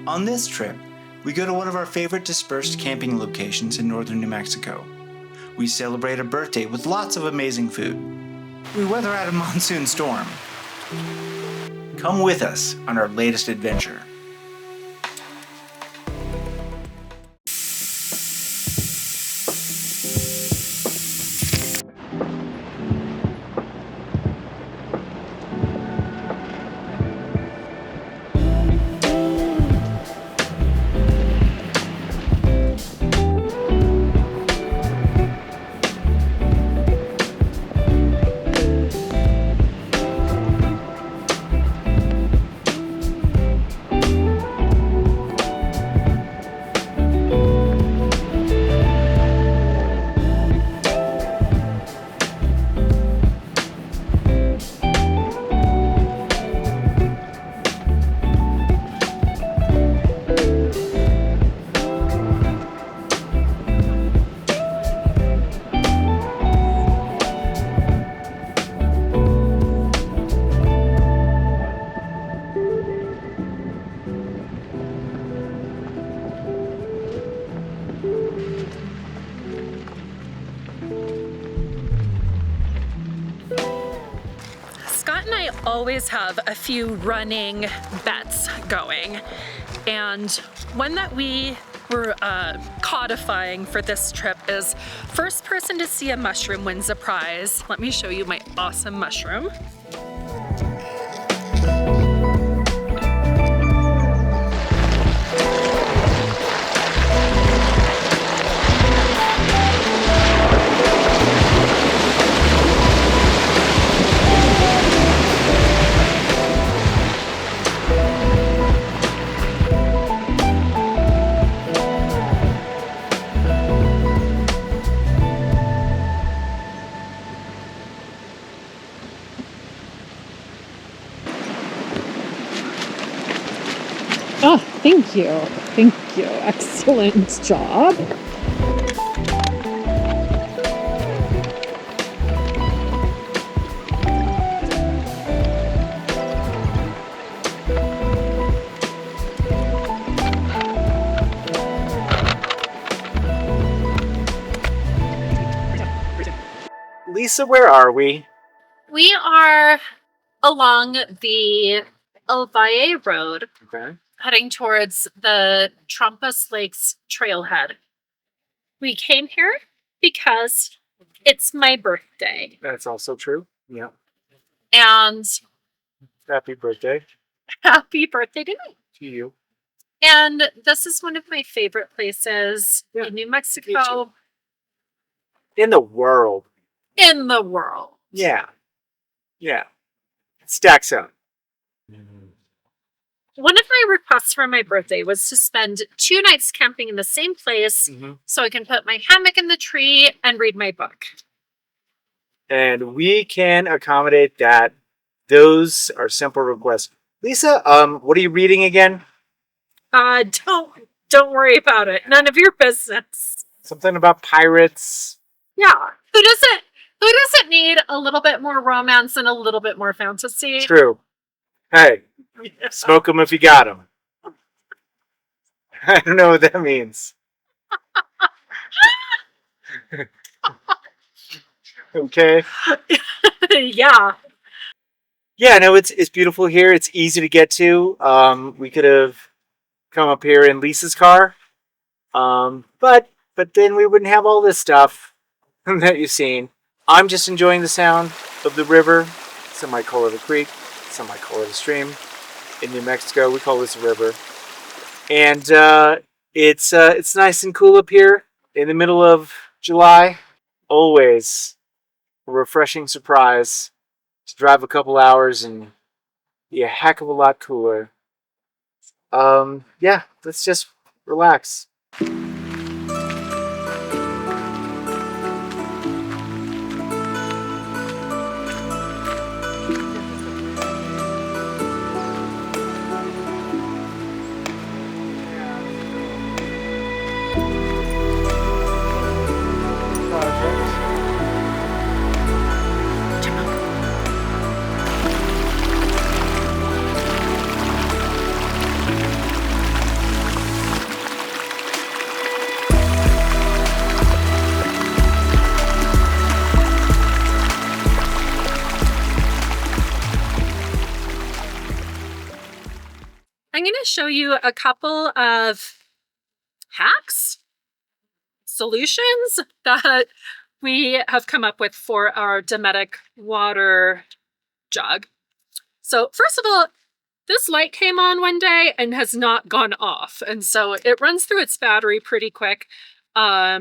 On this trip, we go to one of our favorite dispersed camping locations in northern New Mexico. We celebrate a birthday with lots of amazing food. We weather out a monsoon storm. Come with us on our latest adventure. Always have a few running bets going, and one that we were codifying for this trip is first person to see a mushroom wins a prize. Let me show you my awesome mushroom. Oh, thank you. Thank you. Excellent job. Lisa, where are we? We are along the El Valle Road, heading towards the Trampas Lakes Trailhead. We came here because it's my birthday. That's also true. Yeah. And Happy birthday happy birthday to me. to you. And this is one of my favorite places in New Mexico. In the world. In the world. Yeah. Yeah. Stacks up. One of my requests for my birthday was to spend 2 nights camping in the same place so I can put my hammock in the tree and read my book. And we can accommodate that. Those are simple requests. Lisa, what are you reading again? Don't worry about it. None of your business. Something about pirates. Yeah. Who doesn't need a little bit more romance and a little bit more fantasy? True. Hey, smoke them if you got them. I don't know what that means. Okay. Yeah. Yeah, no, it's beautiful here. It's easy to get to. We could have come up here in Lisa's car. But then we wouldn't have all this stuff that you've seen. I'm just enjoying the sound of the river. Some might call it a creek. Some might call it a stream. In New Mexico, we call this a river. And it's nice and cool up here in the middle of July. Always a refreshing surprise to drive a couple hours and be a heck of a lot cooler. Yeah, let's just relax. going to show you a couple of hacks, solutions that we have come up with for our Dometic water jug. So first of all, this light came on one day and has not gone off. And so it runs through its battery pretty quick,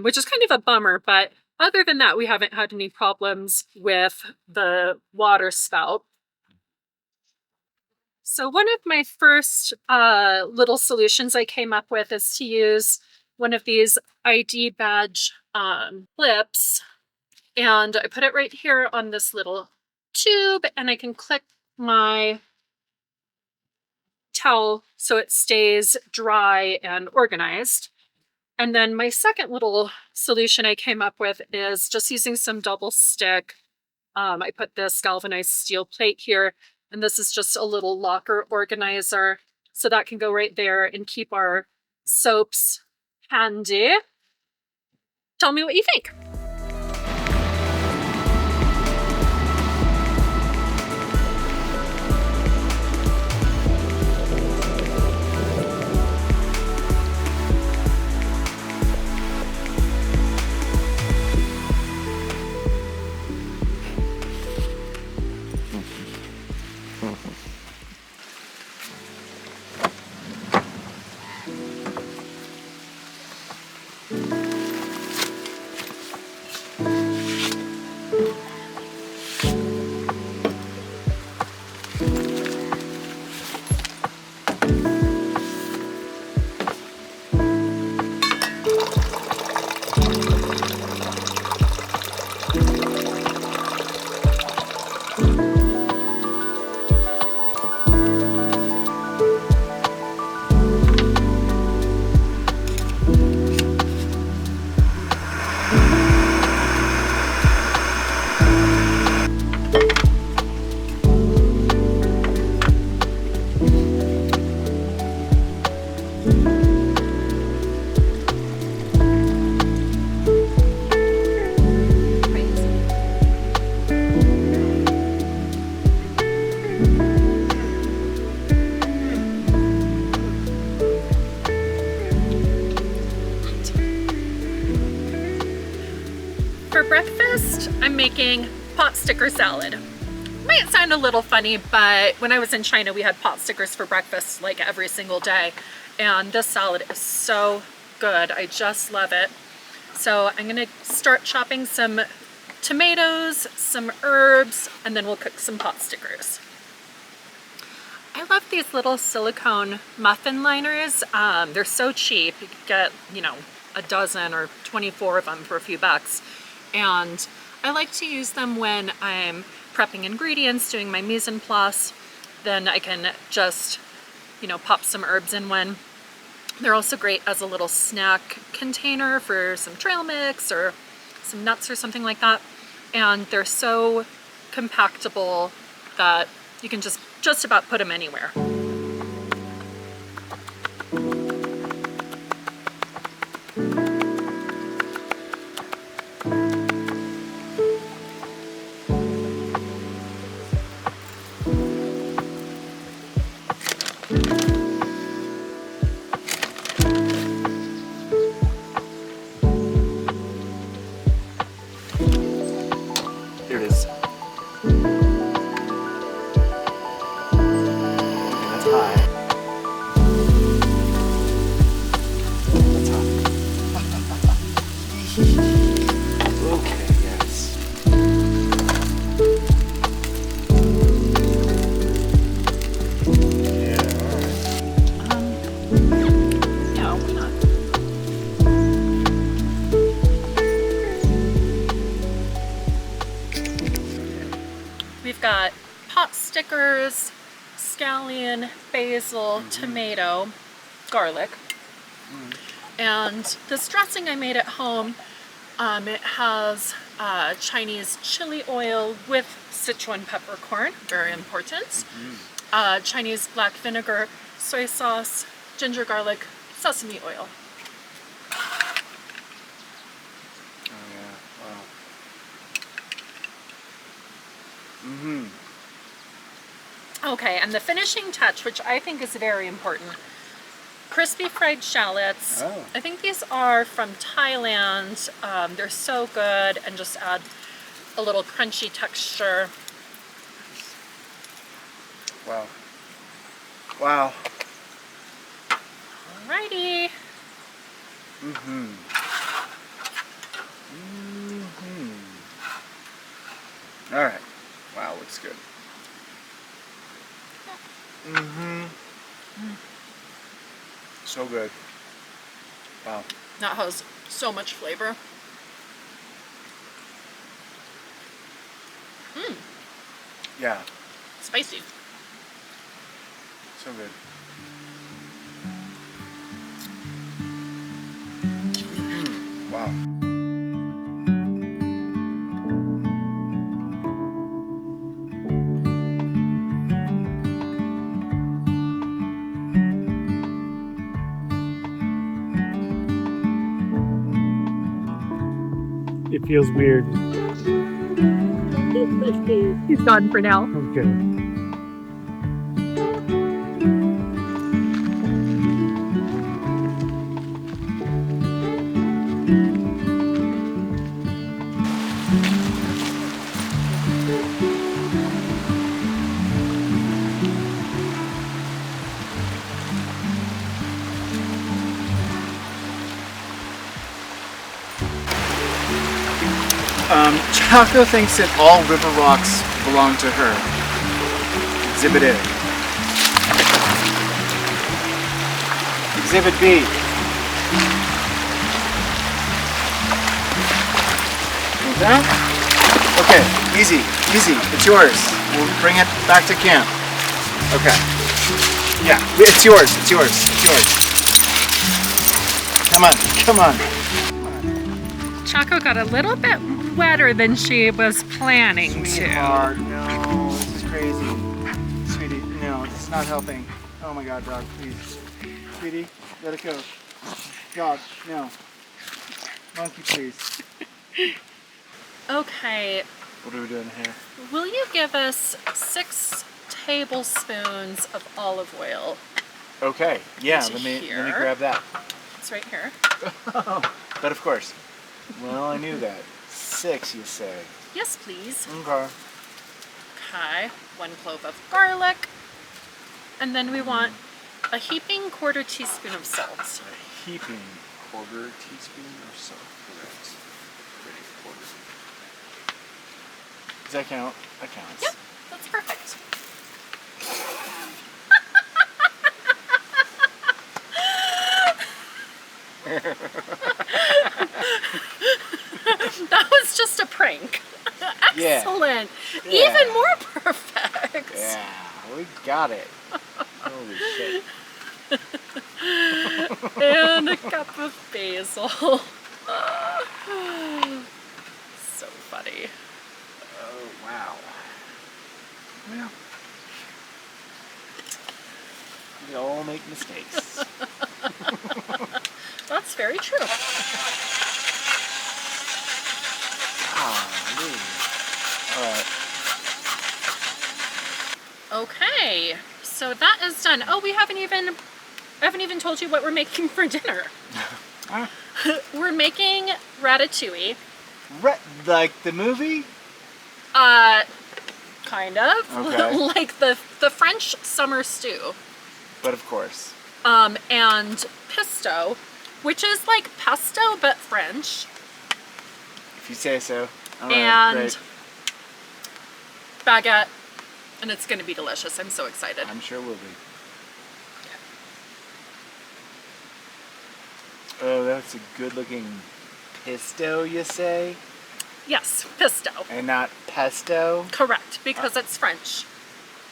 which is kind of a bummer. But other than that, we haven't had any problems with the water spout. So one of my first little solutions I came up with is to use one of these ID badge clips. And I put it right here on this little tube, and I can click my towel so it stays dry and organized. And then my second little solution I came up with is just using some double stick. I put this galvanized steel plate here, and this is just a little locker organizer. So that can go right there and keep our soaps handy. Tell me what you think. For breakfast, I'm making potsticker salad. Might sound a little funny, but when I was in China, we had potstickers for breakfast like every single day. And this salad is so good. I just love it. So I'm gonna start chopping some tomatoes, some herbs, and then we'll cook some potstickers. I love these little silicone muffin liners. They're so cheap. You can get, a dozen or 24 of them for a few bucks. And I like to use them when I'm prepping ingredients, doing my mise en place. Then I can just, pop some herbs in one. They're also great as a little snack container for some trail mix or some nuts or something like that. And they're so compactable that you can just about put them anywhere. Here it is. That's high. That's high. Okay, yes. Yeah, Yeah, why not? We've got potstickers, scallion, basil, tomato, garlic. And this dressing I made at home, it has Chinese chili oil with Sichuan peppercorn, very important. Chinese black vinegar, soy sauce, ginger garlic, sesame oil. Oh yeah, wow. Mm-hmm. Okay, and the finishing touch, which I think is very important, crispy fried shallots. Oh. I think these are from Thailand. They're so good and just add a little crunchy texture. Wow. Wow. Alrighty. Mm-hmm. Mm-hmm. All right. Wow, looks good. Mm-hmm. So good. Wow. That has so much flavor. Yeah. Spicy. So good. Wow. It feels weird. He's gone for now. Okay. Chaco thinks that all river rocks belong to her. Exhibit A. Exhibit B. Like that? Okay, easy, easy. It's yours. We'll bring it back to camp. Okay. Yeah, it's yours. It's yours. It's yours. Come on, come on. Chaco got a little bit wetter than she was planning Sweetheart, no, this is crazy. Sweetie, no, this is not helping. Oh my god, dog, please. Sweetie, let it go. Dog, no. Monkey, please. Okay, What are we doing here? will you give us 6 tablespoons of olive oil? Okay, yeah, Into let me here. grab that. It's right here. But of course. Well, I knew that. 6, you say. Yes, please. Okay. Okay, 1 clove of garlic. And then we want a heaping 1/4 teaspoon of salt. A heaping 1/4 teaspoon of salt. Correct. Great, 1/4. Does that count? That counts. Yep, that's perfect. That was just a prank. Yeah. Excellent. Yeah. Even more perfect. Yeah, we got it. Holy shit. And a cup of basil. So funny. Oh, wow. Well, we all make mistakes. That's very true. All right. Okay, so that is done. Oh, I haven't even told you what we're making for dinner. We're making ratatouille. Like the movie? Kind of. Okay. Like the French summer stew. But of course. And pesto, which is like pesto but French. If you say so. All right, And great. baguette. And it's going to be delicious. I'm so excited. I'm sure we'll be. Oh, that's a good looking pesto, you say? Yes, pesto. And not pesto? Correct, because it's French.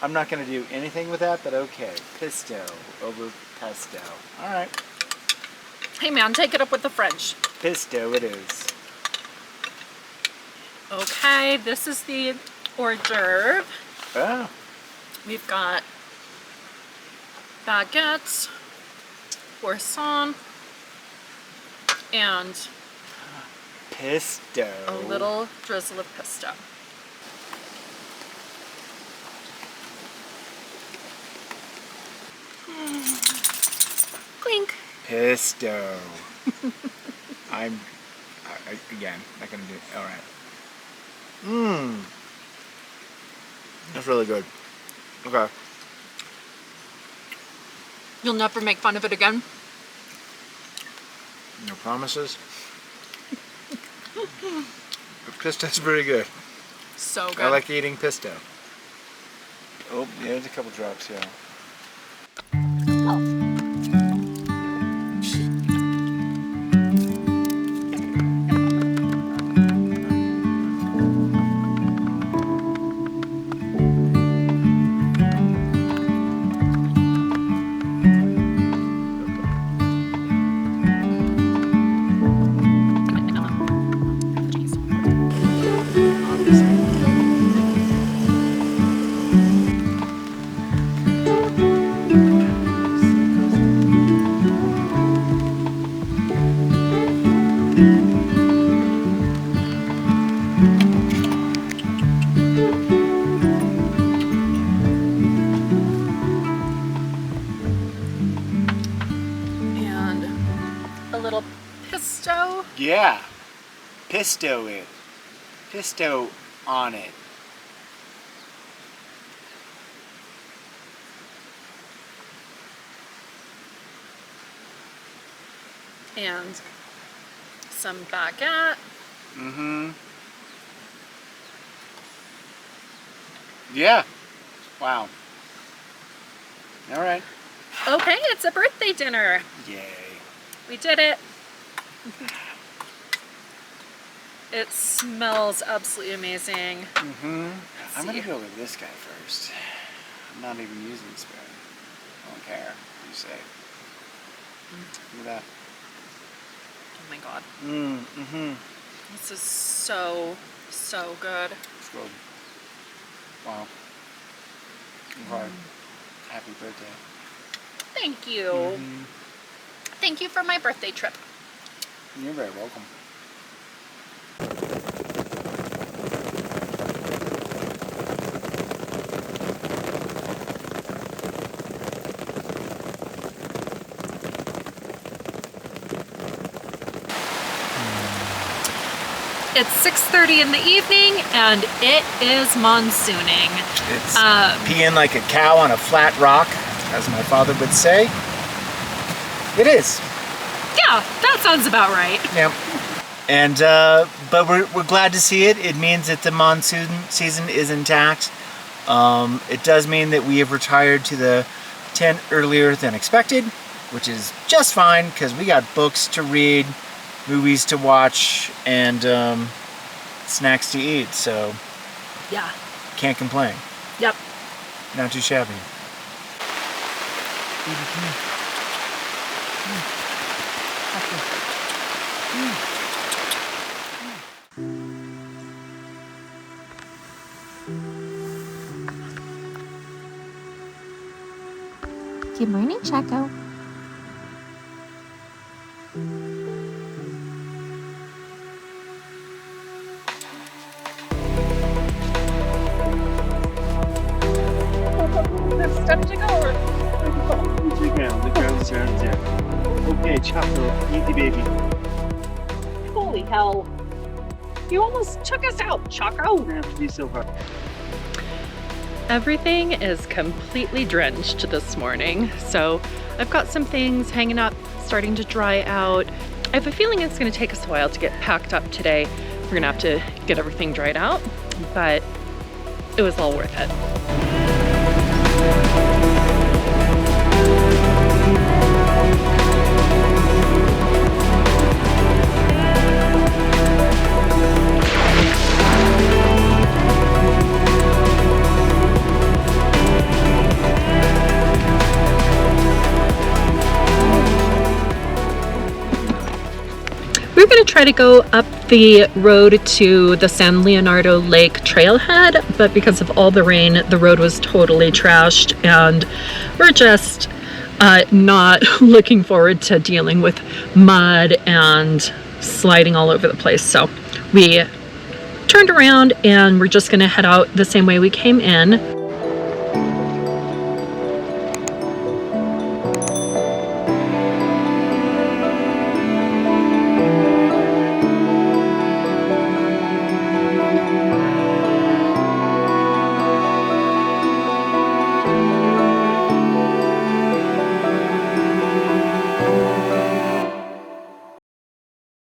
I'm not going to do anything with that, but okay. Pesto over pesto. All right. Hey man, take it up with the French. Pesto it is. Okay, this is the hors d'oeuvre. Oh. We've got baguettes, croissant, and Pesto. a little drizzle of pesto. Clink. Pesto. Again, not gonna do it. All right. That's really good. Okay. You'll never make fun of it again? No promises. But pesto's pretty good. So good. I like eating pesto. Oh, yeah, there's a couple drops, yeah. And a little pesto. Yeah. Pesto it. Pesto on it. And some baguette. Yeah. Wow. All right. Okay, it's a birthday dinner. Yay. We did it. It smells absolutely amazing. I'm gonna go with this guy first. I'm not even using the spoon. I don't care. You say. Look at that. Oh my god. Mm-hmm. This is so, so good. It's good. Wow. Okay. Happy birthday. Thank you. Thank you for my birthday trip. You're very welcome. It's 6:30 in the evening and it is monsooning. It's peeing like a cow on a flat rock, as my father would say. It is. Yeah, that sounds about right. Yep. And but we're glad to see it. It means that the monsoon season is intact. It does mean that we have retired to the tent earlier than expected, which is just fine because we got books to read, movies to watch, and snacks to eat. So Yeah. can't complain. Yep. Not too shabby. Good morning, Chaco. Okay, Chaco, easy baby. Holy hell. You almost took us out, Chaco. You have to be so hard. Everything is completely drenched this morning. So I've got some things hanging up, starting to dry out. I have a feeling it's gonna take us a while to get packed up today. We're gonna have to get everything dried out, but it was all worth it. We're going to try to go up the road to the San Leonardo Lake Trailhead, but because of all the rain, the road was totally trashed, and we're just not looking forward to dealing with mud and sliding all over the place. So we turned around and we're just going to head out the same way we came in.